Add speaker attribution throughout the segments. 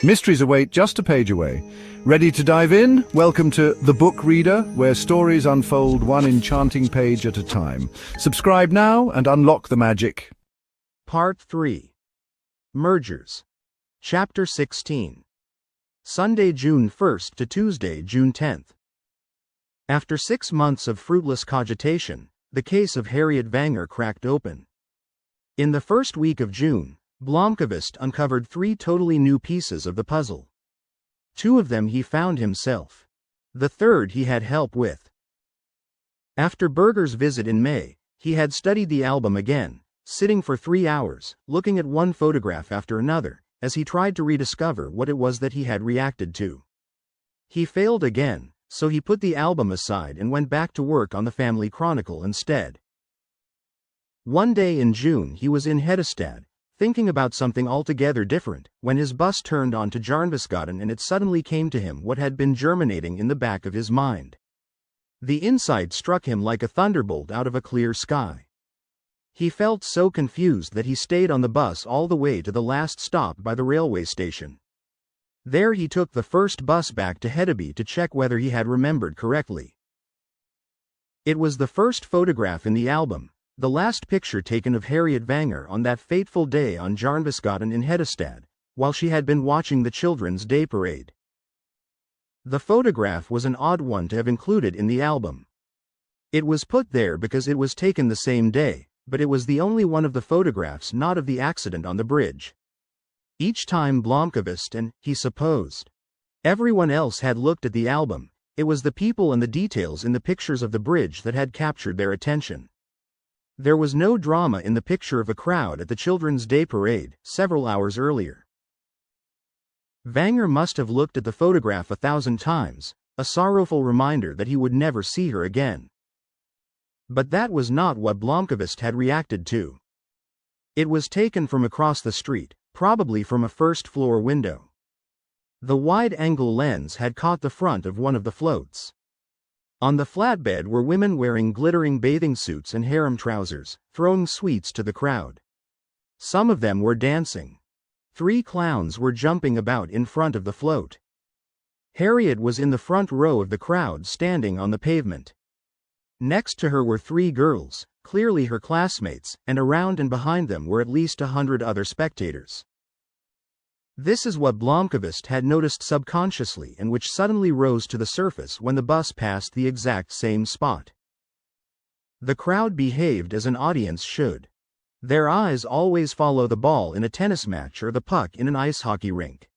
Speaker 1: Mysteries await just a page away. Ready to dive in? Welcome to The Book Reader, where stories unfold one enchanting page at a time. Subscribe now and unlock the magic.
Speaker 2: Part 3. Mergers. Chapter 16. Sunday, June 1st to Tuesday, June 10th. After 6 months of fruitless cogitation, the case of Harriet Vanger cracked open. In the first week of June, Blomkvist uncovered 3 totally new pieces of the puzzle. 2 of them he found himself. The third he had help with. After Berger's visit in May, he had studied the album again, sitting for 3 hours, looking at one photograph after another, as he tried to rediscover what it was that he had reacted to. He failed again, so he put the album aside and went back to work on the family chronicle instead. One day in June he was in Hedestad, thinking about something altogether different, when his bus turned onto Jarnviksgaten and it suddenly came to him what had been germinating in the back of his mind. The insight struck him like a thunderbolt out of a clear sky. He felt so confused that he stayed on the bus all the way to the last stop by the railway station. There he took the first bus back to Hedeby to check whether he had remembered correctly. It was the first photograph in the album, the last picture taken of Harriet Vanger on that fateful day on Jarnviksgaten in Hedestad, while she had been watching the Children's Day Parade. The photograph was an odd one to have included in the album. It was put there because it was taken the same day, but it was the only one of the photographs not of the accident on the bridge. Each time Blomkvist and, he supposed, everyone else had looked at the album, it was the people and the details in the pictures of the bridge that had captured their attention. There was no drama in the picture of a crowd at the Children's Day Parade, several hours earlier. Vanger must have looked at the photograph 1,000 times, a sorrowful reminder that he would never see her again. But that was not what Blomkvist had reacted to. It was taken from across the street, probably from a first-floor window. The wide-angle lens had caught the front of one of the floats. On the flatbed were women wearing glittering bathing suits and harem trousers, throwing sweets to the crowd. Some of them were dancing. 3 clowns were jumping about in front of the float. Harriet was in the front row of the crowd, standing on the pavement. Next to her were 3 girls, clearly her classmates, and around and behind them were at least 100 other spectators. This is what Blomkvist had noticed subconsciously and which suddenly rose to the surface when the bus passed the exact same spot. The crowd behaved as an audience should. Their eyes always follow the ball in a tennis match or the puck in an ice hockey rink.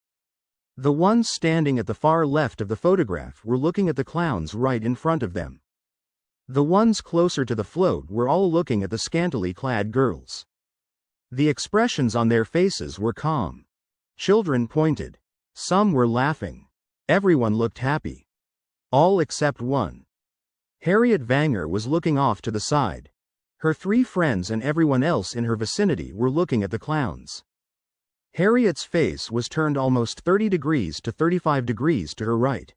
Speaker 2: The ones standing at the far left of the photograph were looking at the clowns right in front of them. The ones closer to the float were all looking at the scantily clad girls. The expressions on their faces were calm. Children pointed. Some were laughing. Everyone looked happy. All except one. Harriet Vanger was looking off to the side. Her 3 friends and everyone else in her vicinity were looking at the clowns. Harriet's face was turned almost 30 degrees to 35 degrees to her right.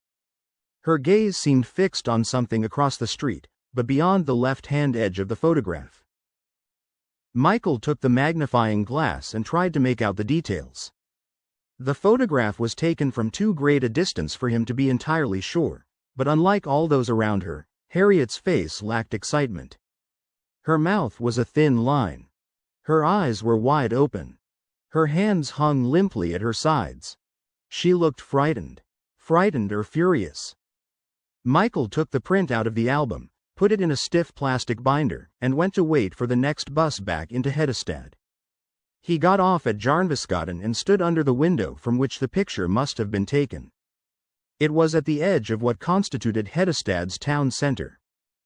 Speaker 2: Her gaze seemed fixed on something across the street, but beyond the left-hand edge of the photograph. Mikael took the magnifying glass and tried to make out the details. The photograph was taken from too great a distance for him to be entirely sure, but unlike all those around her, Harriet's face lacked excitement. Her mouth was a thin line. Her eyes were wide open. Her hands hung limply at her sides. She looked frightened. Frightened or furious. Mikael took the print out of the album, put it in a stiff plastic binder, and went to wait for the next bus back into Hedestad. He got off at Jarnviksgaten and stood under the window from which the picture must have been taken. It was at the edge of what constituted Hedestad's town center.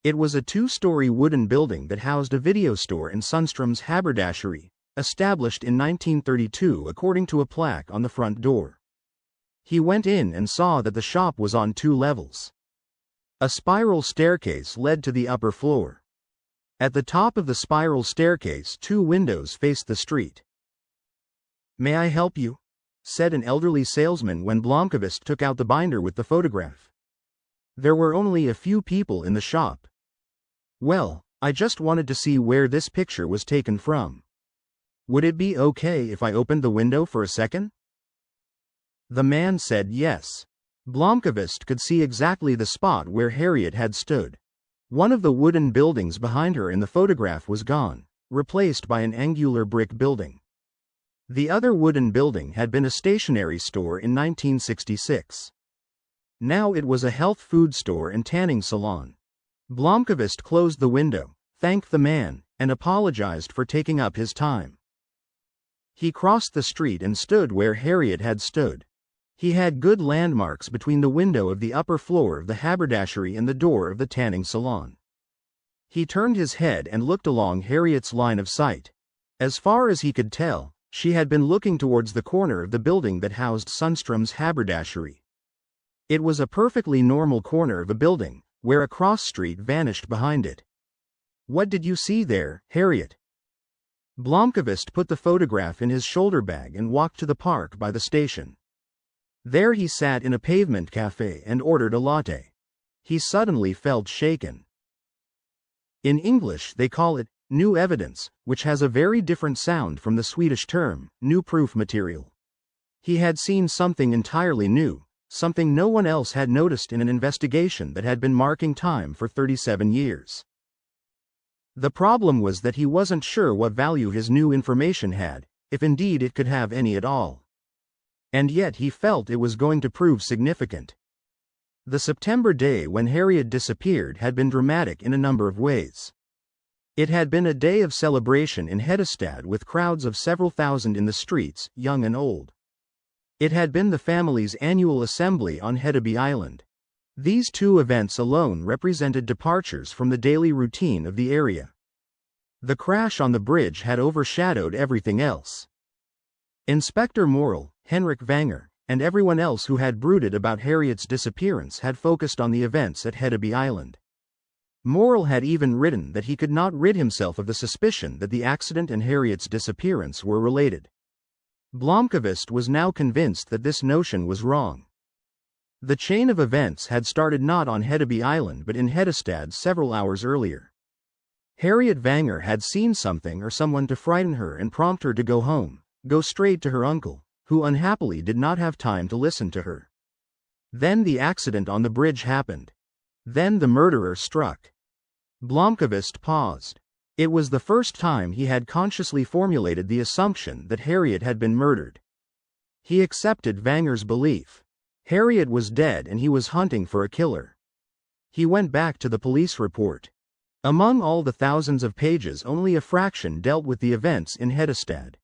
Speaker 2: It was a 2-story wooden building that housed a video store and Sundstrom's haberdashery, established in 1932 according to a plaque on the front door. He went in and saw that the shop was on 2 levels. A spiral staircase led to the upper floor. At the top of the spiral staircase 2 windows faced the street. "May I help you?" said an elderly salesman when Blomkvist took out the binder with the photograph. There were only a few people in the shop. "Well, I just wanted to see where this picture was taken from. Would it be okay if I opened the window for a second?" The man said yes. Blomkvist could see exactly the spot where Harriet had stood. One of the wooden buildings behind her in the photograph was gone, replaced by an angular brick building. The other wooden building had been a stationery store in 1966. Now it was a health food store and tanning salon. Blomkvist closed the window, thanked the man, and apologized for taking up his time. He crossed the street and stood where Harriet had stood. He had good landmarks between the window of the upper floor of the haberdashery and the door of the tanning salon. He turned his head and looked along Harriet's line of sight. As far as he could tell, she had been looking towards the corner of the building that housed Sundstrom's haberdashery. It was a perfectly normal corner of a building, where a cross street vanished behind it. "What did you see there, Harriet?" Blomkvist put the photograph in his shoulder bag and walked to the park by the station. There he sat in a pavement cafe and ordered a latte. He suddenly felt shaken. In English they call it new evidence, which has a very different sound from the Swedish term new proof material. He had seen something entirely new, something no one else had noticed in an investigation that had been marking time for 37 years. The problem was that he wasn't sure what value his new information had, if indeed it could have any at all. And yet he felt it was going to prove significant. The September day when Harriet disappeared had been dramatic in a number of ways. It had been a day of celebration in Hedestad with crowds of several thousand in the streets, young and old. It had been the family's annual assembly on Hedeby Island. These two events alone represented departures from the daily routine of the area. The crash on the bridge had overshadowed everything else. Inspector Morrill, Henrik Vanger, and everyone else who had brooded about Harriet's disappearance had focused on the events at Hedeby Island. Morrill had even written that he could not rid himself of the suspicion that the accident and Harriet's disappearance were related. Blomkvist was now convinced that this notion was wrong. The chain of events had started not on Hedeby Island but in Hedestad several hours earlier. Harriet Vanger had seen something or someone to frighten her and prompt her to go home, go straight to her uncle, who unhappily did not have time to listen to her. Then the accident on the bridge happened. Then the murderer struck. Blomkvist paused. It was the first time he had consciously formulated the assumption that Harriet had been murdered. He accepted Vanger's belief. Harriet was dead and he was hunting for a killer. He went back to the police report. Among all the thousands of pages, only a fraction dealt with the events in Hedestad.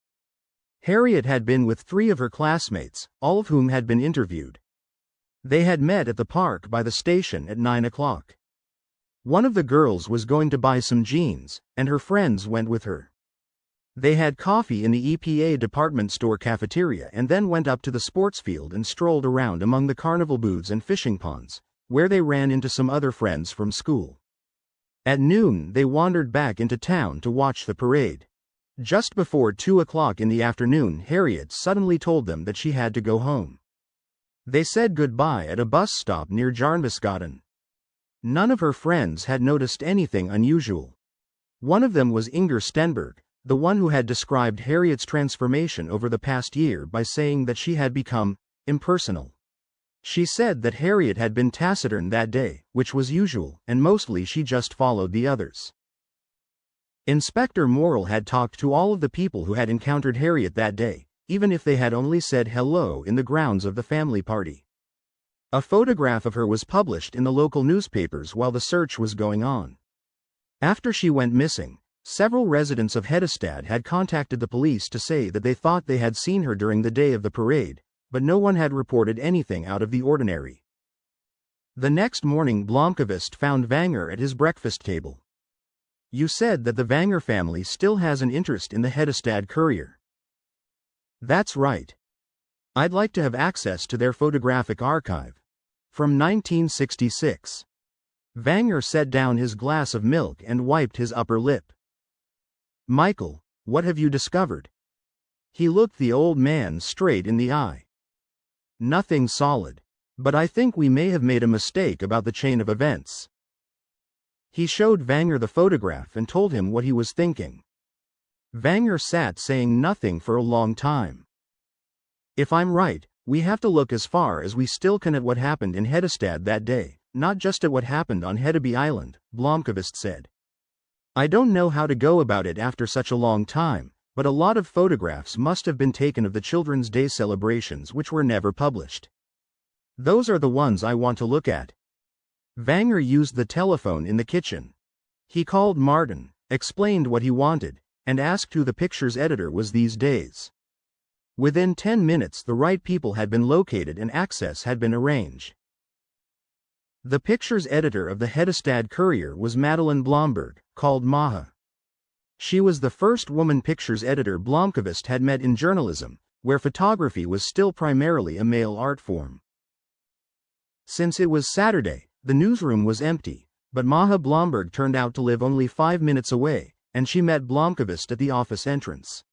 Speaker 2: Harriet had been with 3 of her classmates, all of whom had been interviewed. They had met at the park by the station at 9 o'clock. One of the girls was going to buy some jeans, and her friends went with her. They had coffee in the EPA department store cafeteria and then went up to the sports field and strolled around among the carnival booths and fishing ponds, where they ran into some other friends from school. At noon they wandered back into town to watch the parade. Just before 2 o'clock in the afternoon, Harriet suddenly told them that she had to go home. They said goodbye at a bus stop near Jarnbysgaten. None of her friends had noticed anything unusual. One of them was Inger Stenberg, the one who had described Harriet's transformation over the past year by saying that she had become impersonal. She said that Harriet had been taciturn that day, which was usual, and mostly she just followed the others. Inspector Morrill had talked to all of the people who had encountered Harriet that day, even if they had only said hello in the grounds of the family party. A photograph of her was published in the local newspapers while the search was going on. After she went missing, several residents of Hedestad had contacted the police to say that they thought they had seen her during the day of the parade, but no one had reported anything out of the ordinary. The next morning Blomkvist found Vanger at his breakfast table. "You said that the Vanger family still has an interest in the Hedestad Courier." "That's right. I'd like to have access to their photographic archive. From 1966. Vanger set down his glass of milk and wiped his upper lip. "Michael, what have you discovered?" He looked the old man straight in the eye. "Nothing solid. But I think we may have made a mistake about the chain of events." He showed Vanger the photograph and told him what he was thinking. Vanger sat saying nothing for a long time. "If I'm right, We have to look as far as we still can at what happened in Hedestad that day, not just at what happened on Hedeby Island, Blomkvist said. I don't know how to go about it after such a long time, but a lot of photographs must have been taken of the Children's Day celebrations which were never published. Those are the ones I want to look at. Vanger used the telephone in the kitchen. He called Martin, explained what he wanted, and asked who the picture's editor was these days. Within 10 minutes the right people had been located and access had been arranged. The picture's editor of the Hedestad Courier was Madeleine Blomberg, called Maha. She was the first woman pictures editor Blomkvist had met in journalism, where photography was still primarily a male art form. Since it was Saturday, the newsroom was empty, but Maha Blomberg turned out to live only 5 minutes away, and she met Blomkvist at the office entrance.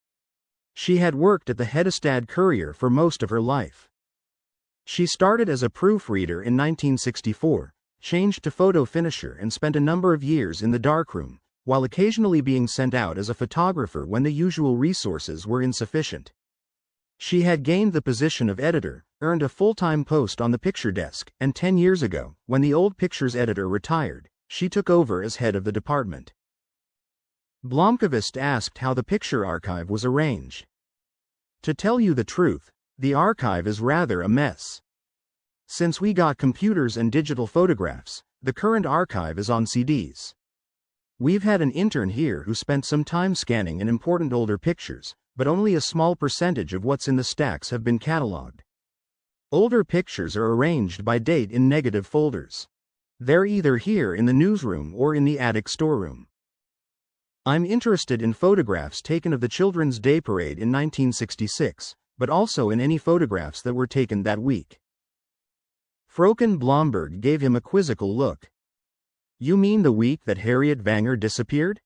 Speaker 2: She had worked at the Hedestad Courier for most of her life. She started as a proofreader in 1964, changed to photo finisher and spent a number of years in the darkroom, while occasionally being sent out as a photographer when the usual resources were insufficient. She had gained the position of editor, earned a full-time post on the picture desk, and 10 years ago, when the old pictures editor retired, she took over as head of the department. Blomkvist asked how the picture archive was arranged. To tell you the truth, the archive is rather a mess. Since we got computers and digital photographs, the current archive is on CDs. We've had an intern here who spent some time scanning in important older pictures, but only a small percentage of what's in the stacks have been catalogued. Older pictures are arranged by date in negative folders. They're either here in the newsroom or in the attic storeroom. I'm interested in photographs taken of the Children's Day Parade in 1966, but also in any photographs that were taken that week. Fröken Blomberg gave him a quizzical look. You mean the week that Harriet Vanger disappeared?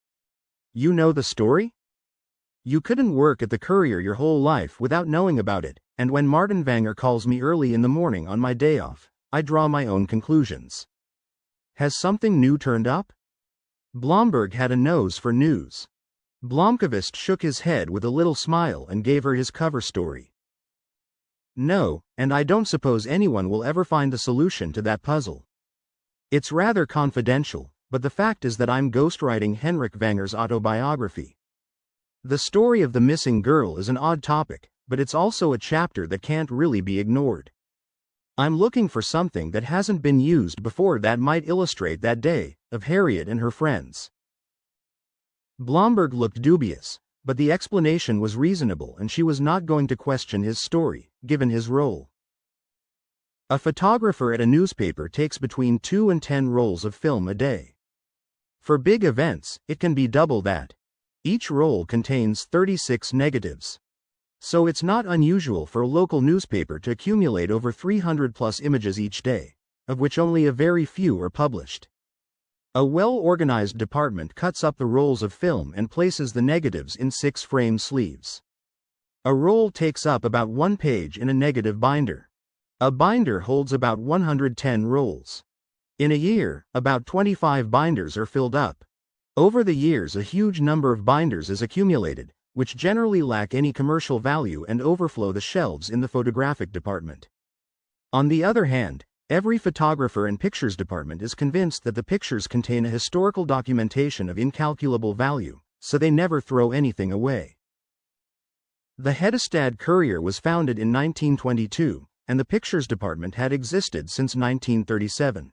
Speaker 2: You know the story? You couldn't work at the Courier your whole life without knowing about it, and when Martin Vanger calls me early in the morning on my day off, I draw my own conclusions. Has something new turned up? Blomberg had a nose for news. Blomkvist shook his head with a little smile and gave her his cover story. No, and I don't suppose anyone will ever find a solution to that puzzle. It's rather confidential, but the fact is that I'm ghostwriting Henrik Vanger's autobiography. The story of the missing girl is an odd topic, but it's also a chapter that can't really be ignored. I'm looking for something that hasn't been used before that might illustrate that day of Harriet and her friends. Blomberg looked dubious, but the explanation was reasonable and she was not going to question his story, given his role. A photographer at a newspaper takes between 2 and 10 rolls of film a day. For big events, it can be double that. Each roll contains 36 negatives. So it's not unusual for a local newspaper to accumulate over 300+ images each day, of which only a very few are published. A well-organized department cuts up the rolls of film and places the negatives in 6-frame sleeves. A roll takes up about 1 page in a negative binder. A binder holds about 110 rolls. In a year, about 25 binders are filled up. Over the years, a huge number of binders is accumulated, which generally lack any commercial value and overflow the shelves in the photographic department. On the other hand, every photographer and pictures department is convinced that the pictures contain a historical documentation of incalculable value, so they never throw anything away. The Hedestad Courier was founded in 1922, and the pictures department had existed since 1937.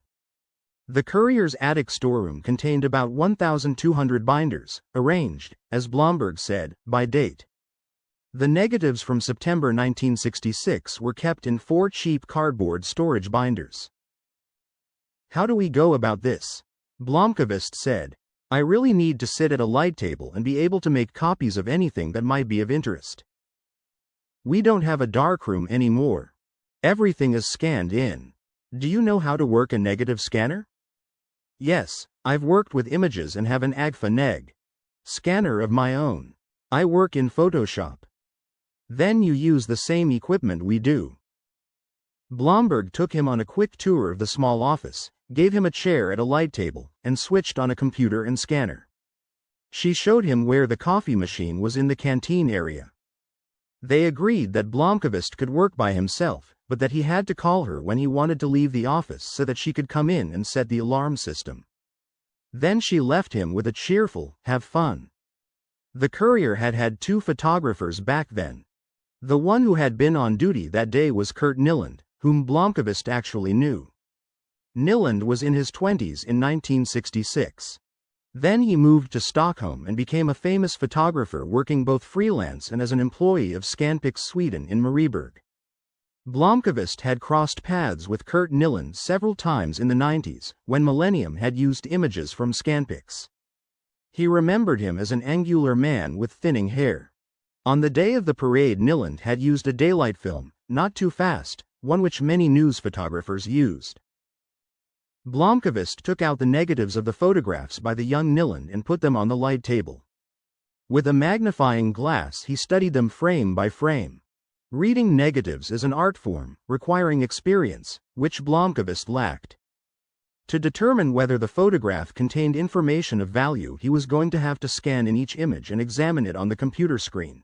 Speaker 2: The Courier's attic storeroom contained about 1,200 binders, arranged, as Blomberg said, by date. The negatives from September 1966 were kept in 4 cheap cardboard storage binders. How do we go about this? Blomkvist said. I really need to sit at a light table and be able to make copies of anything that might be of interest. We don't have a darkroom anymore. Everything is scanned in. Do you know how to work a negative scanner? Yes, I've worked with images and have an Agfa neg scanner of my own. I work in Photoshop. Then you use the same equipment we do. Blomberg took him on a quick tour of the small office, gave him a chair at a light table, and switched on a computer and scanner. She showed him where the coffee machine was in the canteen area. They agreed that Blomkvist could work by himself, but that he had to call her when he wanted to leave the office so that she could come in and set the alarm system. Then she left him with a cheerful, "Have fun." The courier had had 2 photographers back then. The one who had been on duty that day was Kurt Nyland, whom Blomkvist actually knew. Nyland was in his 20s in 1966. Then he moved to Stockholm and became a famous photographer working both freelance and as an employee of Scanpix Sweden in Marieberg. Blomkvist had crossed paths with Kurt Nyland several times in the 90s, when Millennium had used images from Scanpix. He remembered him as an angular man with thinning hair. On the day of the parade, Nyland had used a daylight film, not too fast, one which many news photographers used. Blomkvist took out the negatives of the photographs by the young Nyland and put them on the light table. With a magnifying glass he studied them frame by frame. Reading negatives is an art form, requiring experience, which Blomkvist lacked. To determine whether the photograph contained information of value, he was going to have to scan in each image and examine it on the computer screen.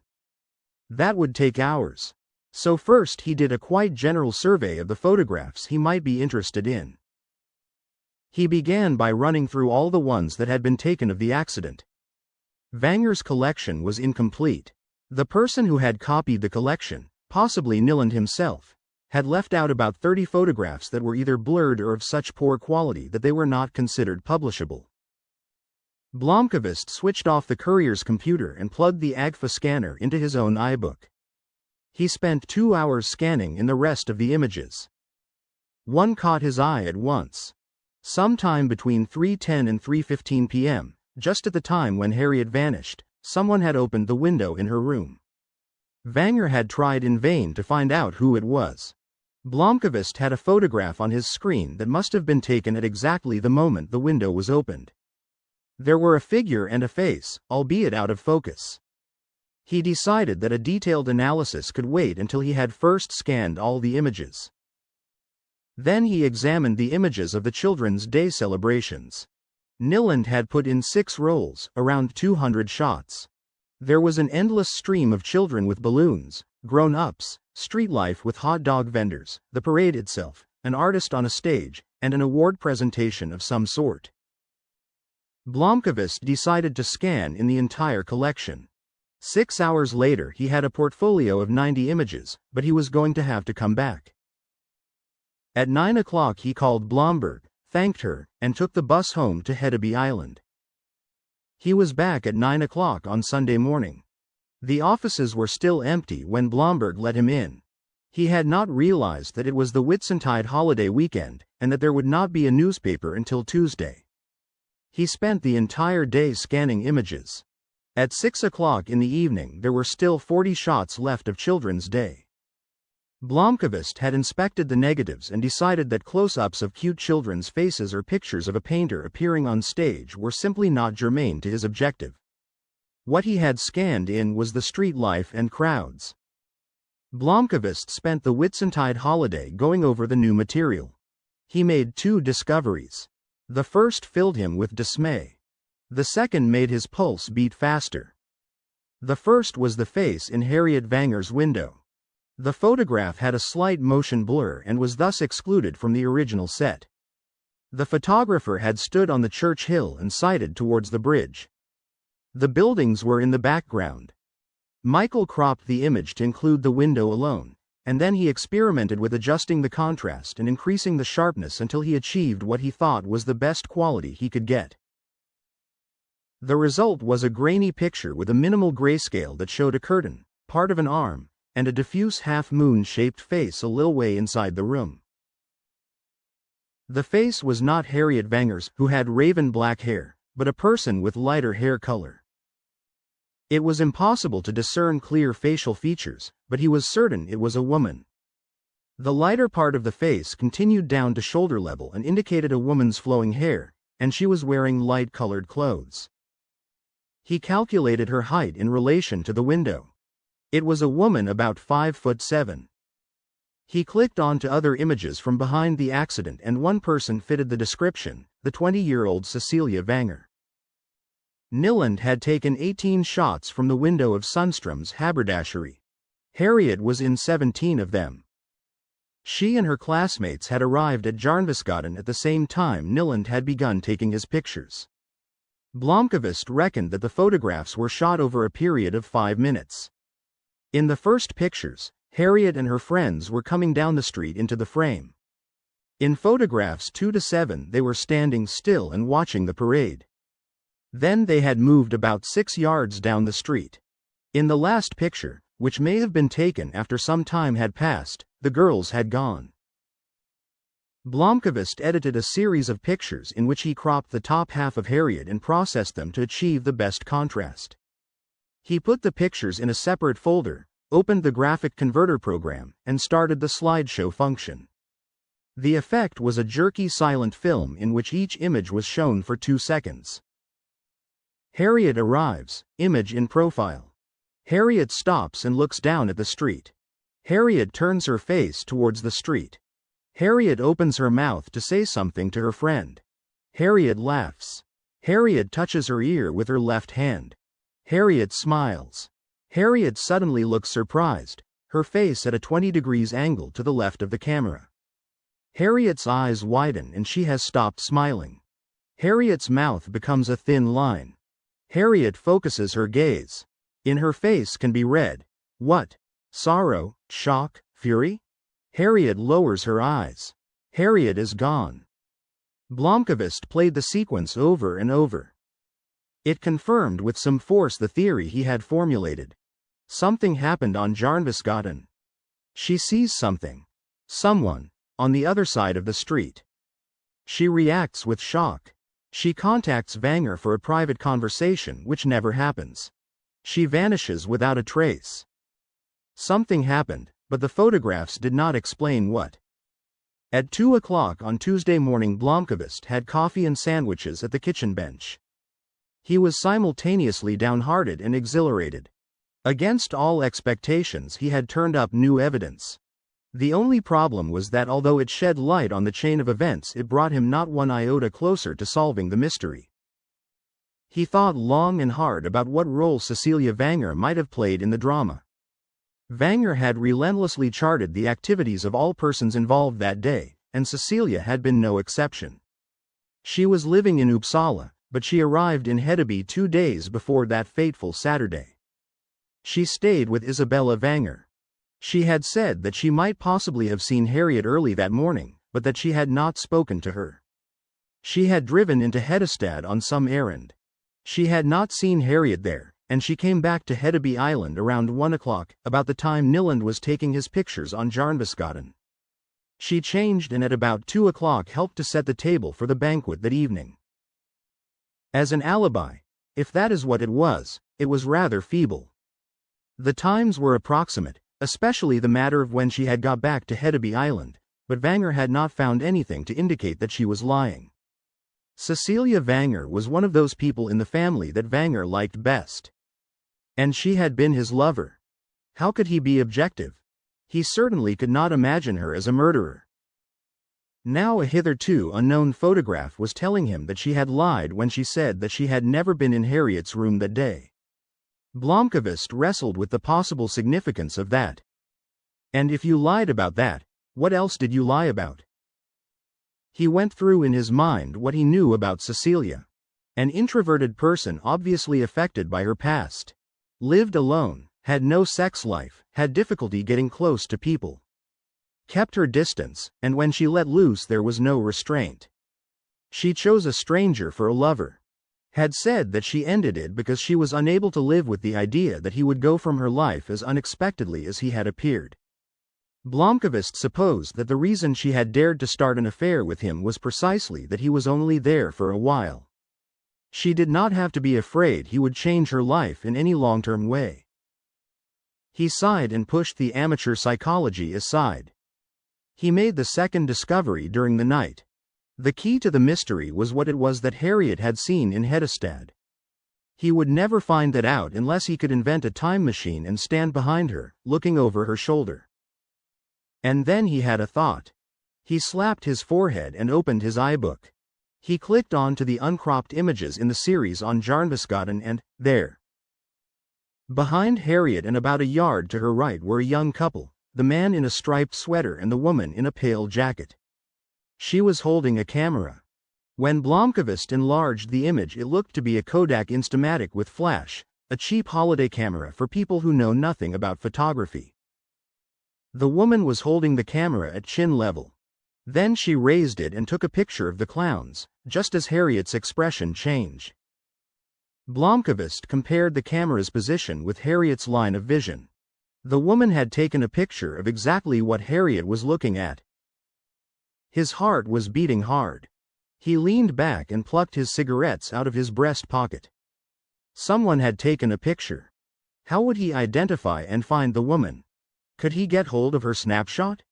Speaker 2: That would take hours. So first he did a quite general survey of the photographs he might be interested in. He began by running through all the ones that had been taken of the accident. Wanger's collection was incomplete. The person who had copied the collection, possibly Nyland himself, had left out about 30 photographs that were either blurred or of such poor quality that they were not considered publishable. Blomkvist switched off the courier's computer and plugged the AGFA scanner into his own iBook. He spent 2 hours scanning in the rest of the images. One caught his eye at once. Sometime between 3:10 and 3:15 p.m., just at the time when Harriet vanished, someone had opened the window in her room. Wanger had tried in vain to find out who it was. Blomkvist had a photograph on his screen that must have been taken at exactly the moment the window was opened. There were a figure and a face, albeit out of focus. He decided that a detailed analysis could wait until he had first scanned all the images. Then he examined the images of the Children's Day celebrations. Nyland had put in 6 rolls, around 200 shots. There was an endless stream of children with balloons, grown-ups, street life with hot dog vendors, the parade itself, an artist on a stage, and an award presentation of some sort. Blomkvist decided to scan in the entire collection. 6 hours later he had a portfolio of 90 images, but he was going to have to come back. At 9 o'clock he called Blomberg, thanked her, and took the bus home to Hedeby Island. He was back at 9 o'clock on Sunday morning. The offices were still empty when Blomberg let him in. He had not realized that it was the Whitsuntide holiday weekend, and that there would not be a newspaper until Tuesday. He spent the entire day scanning images. At 6 o'clock in the evening there were still 40 shots left of Children's Day. Blomkvist had inspected the negatives and decided that close-ups of cute children's faces or pictures of a painter appearing on stage were simply not germane to his objective. What he had scanned in was the street life and crowds. Blomkvist spent the Whitsuntide holiday going over the new material. He made 2 discoveries. The first filled him with dismay. The second made his pulse beat faster. The first was the face in Harriet Wanger's window. The photograph had a slight motion blur and was thus excluded from the original set. The photographer had stood on the church hill and sighted towards the bridge. The buildings were in the background. Mikael cropped the image to include the window alone, and then he experimented with adjusting the contrast and increasing the sharpness until he achieved what he thought was the best quality he could get. The result was a grainy picture with a minimal grayscale that showed a curtain, part of an arm, and a diffuse half-moon-shaped face a little way inside the room. The face was not Harriet Wanger's, who had raven black hair, but a person with lighter hair color. It was impossible to discern clear facial features, but he was certain it was a woman. The lighter part of the face continued down to shoulder level and indicated a woman's flowing hair, and she was wearing light-colored clothes. He calculated her height in relation to the window. It was a woman about 5'7". He clicked on to other images from behind the accident and one person fitted the description, the 20-year-old Cecilia Wanger. Nyland had taken 18 shots from the window of Sundström's haberdashery. Harriet was in 17 of them. She and her classmates had arrived at Jarnviksgatan at the same time Nyland had begun taking his pictures. Blomkvist reckoned that the photographs were shot over a period of 5 minutes. In the first pictures, Harriet and her friends were coming down the street into the frame. In photographs 2 to 7 they were standing still and watching the parade. Then they had moved about 6 yards down the street. In the last picture, which may have been taken after some time had passed, the girls had gone. Blomkvist edited a series of pictures in which he cropped the top half of Harriet and processed them to achieve the best contrast. He put the pictures in a separate folder, opened the graphic converter program, and started the slideshow function. The effect was a jerky silent film in which each image was shown for 2 seconds. Harriet arrives, image in profile. Harriet stops and looks down at the street. Harriet turns her face towards the street. Harriet opens her mouth to say something to her friend. Harriet laughs. Harriet touches her ear with her left hand. Harriet smiles. Harriet suddenly looks surprised, her face at a 20 degrees angle to the left of the camera. Harriet's eyes widen and she has stopped smiling. Harriet's mouth becomes a thin line. Harriet focuses her gaze. In her face can be read, what? Sorrow, shock, fury? Harriet lowers her eyes. Harriet is gone. Blomkvist played the sequence over and over. It confirmed with some force the theory he had formulated. Something happened on Jarnviksgatan. She sees something. Someone, on the other side of the street. She reacts with shock. She contacts Vanger for a private conversation which never happens. She vanishes without a trace. Something happened, but the photographs did not explain what. At 2 o'clock on Tuesday morning Blomkvist had coffee and sandwiches at the kitchen bench. He was simultaneously downhearted and exhilarated. Against all expectations he had turned up new evidence. The only problem was that although it shed light on the chain of events it brought him not one iota closer to solving the mystery. He thought long and hard about what role Cecilia Vanger might have played in the drama. Vanger had relentlessly charted the activities of all persons involved that day, and Cecilia had been no exception. She was living in Uppsala, but she arrived in Hedeby 2 days before that fateful Saturday. She stayed with Isabella Vanger. She had said that she might possibly have seen Harriet early that morning, but that she had not spoken to her. She had driven into Hedestad on some errand. She had not seen Harriet there, and she came back to Hedeby Island around 1 o'clock, about the time Nyland was taking his pictures on Jarnviksgatan. She changed and at about 2 o'clock helped to set the table for the banquet that evening. As an alibi, if that is what it was rather feeble. The times were approximate, especially the matter of when she had got back to Hedeby Island, but Vanger had not found anything to indicate that she was lying. Cecilia Vanger was one of those people in the family that Vanger liked best. And she had been his lover. How could he be objective? He certainly could not imagine her as a murderer. Now a hitherto unknown photograph was telling him that she had lied when she said that she had never been in Harriet's room that day. Blomkvist wrestled with the possible significance of that. And if you lied about that, what else did you lie about? He went through in his mind what he knew about Cecilia. An introverted person obviously affected by her past. Lived alone, had no sex life, had difficulty getting close to people. Kept her distance, and when she let loose there was no restraint. She chose a stranger for a lover. Had said that she ended it because she was unable to live with the idea that he would go from her life as unexpectedly as he had appeared. Blomkvist supposed that the reason she had dared to start an affair with him was precisely that he was only there for a while. She did not have to be afraid he would change her life in any long-term way. He sighed and pushed the amateur psychology aside. He made the second discovery during the night. The key to the mystery was what it was that Harriet had seen in Hedestad. He would never find that out unless he could invent a time machine and stand behind her, looking over her shoulder. And then he had a thought. He slapped his forehead and opened his iBook. He clicked on to the uncropped images in the series on Jarnviksgatan and, there. Behind Harriet and about a yard to her right were a young couple, the man in a striped sweater and the woman in a pale jacket. She was holding a camera. When Blomkvist enlarged the image, it looked to be a Kodak Instamatic with flash, a cheap holiday camera for people who know nothing about photography. The woman was holding the camera at chin level. Then she raised it and took a picture of the clowns, just as Harriet's expression changed. Blomkvist compared the camera's position with Harriet's line of vision. The woman had taken a picture of exactly what Harriet was looking at. His heart was beating hard. He leaned back and plucked his cigarettes out of his breast pocket. Someone had taken a picture. How would he identify and find the woman? Could he get hold of her snapshot?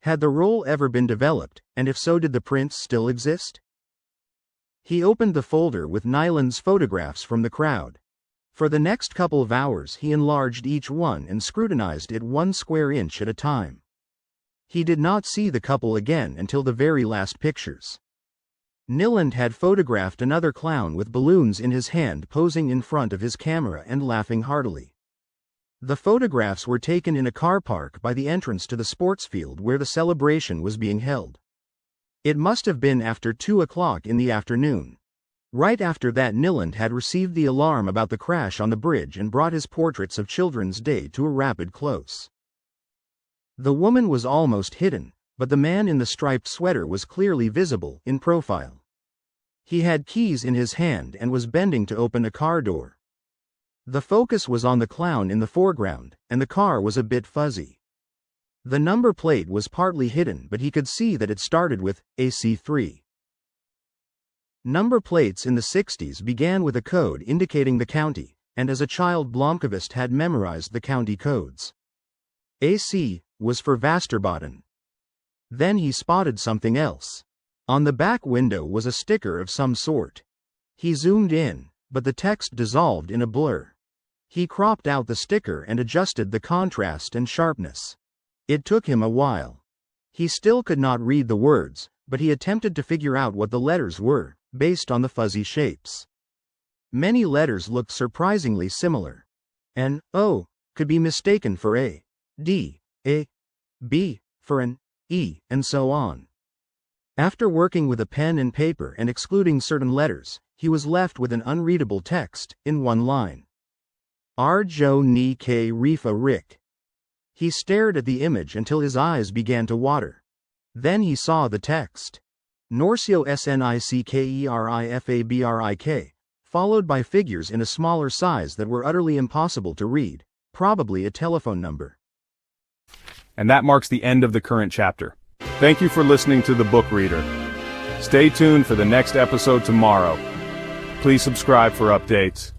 Speaker 2: Had the roll ever been developed, and if so, did the prints still exist? He opened the folder with Nyland's photographs from the crowd. For the next couple of hours he enlarged each one and scrutinized it 1 square inch at a time. He did not see the couple again until the very last pictures. Nyland had photographed another clown with balloons in his hand posing in front of his camera and laughing heartily. The photographs were taken in a car park by the entrance to the sports field where the celebration was being held. It must have been after 2 o'clock in the afternoon. Right after that, Nyland had received the alarm about the crash on the bridge and brought his portraits of Children's Day to a rapid close. The woman was almost hidden, but the man in the striped sweater was clearly visible in profile. He had keys in his hand and was bending to open a car door. The focus was on the clown in the foreground, and the car was a bit fuzzy. The number plate was partly hidden, but he could see that it started with AC3. Number plates in the 60s began with a code indicating the county, and as a child Blomkvist had memorized the county codes. AC was for Västerbotten. Then he spotted something else. On the back window was a sticker of some sort. He zoomed in, but the text dissolved in a blur. He cropped out the sticker and adjusted the contrast and sharpness. It took him a while. He still could not read the words, but he attempted to figure out what the letters were, based on the fuzzy shapes. Many letters looked surprisingly similar. An O could be mistaken for a D, a B for an E, and so on. After working with a pen and paper and excluding certain letters, he was left with an unreadable text, in one line. Arjo ni ke rifa rik. He stared at the image until his eyes began to water. Then he saw the text. Norcio Snickerifabrik, followed by figures in a smaller size that were utterly impossible to read, probably a telephone number.
Speaker 3: And that marks the end of the current chapter. Thank you for listening to The Book Reader. Stay tuned for the next episode tomorrow. Please subscribe for updates.